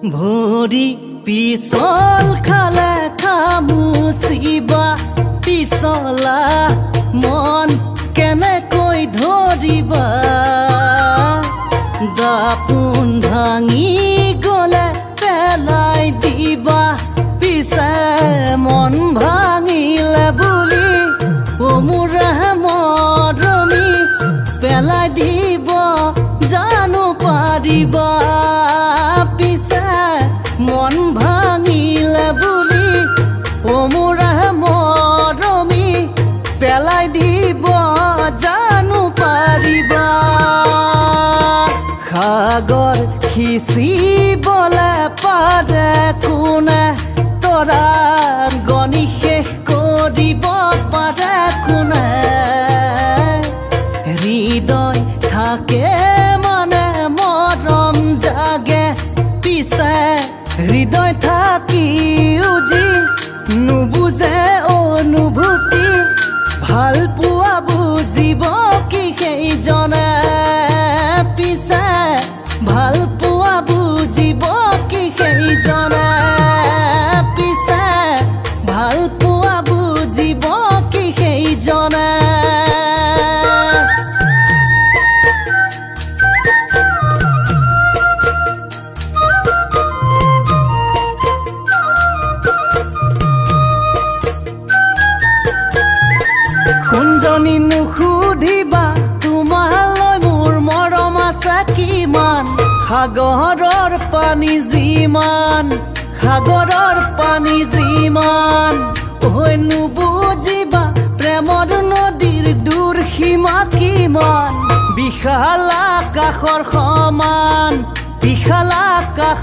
ভৰি পিছল খালে খামুচিবা পিছলা মন কেনেকৈ ধৰিবা দাপোন ভাঙি গলে পেলাই দিবা পিছে মন ভাঙিলে বুলি মোৰ মৰমী পেলাই দিব জানো পাৰিবা পিছে মন ভাঙিলে বুলি মোৰ মৰমী পেলাই দিব জানো পাৰিবা সাগৰ সিঁচিবলে পাৰে কোনে তৰা গণি শেষ কৰিব পাৰে কোনে হৃদয় থাকে মানে মৰম জাগে পিছে হৃদয় থাকিও যি নুবুজে অনুভূতি ভাল পোৱা বুজিব কি সেইজনে পিছে ভাল পোৱা বুজিব কি সেইজনে পিছে ভাল পোৱা বুজিব কি সেইজনে শুনজনী নুসুধিবা তোমালৈ মোৰ মৰম আছে কিমান সাগৰৰ পানী যিমান সাগৰৰ পানী যিমান হৈ নুবুজিবা প্ৰেমৰ নদীৰ দূৰ সীমা কিমান বিশাল আকাশৰ সমান বিশাল আকাশ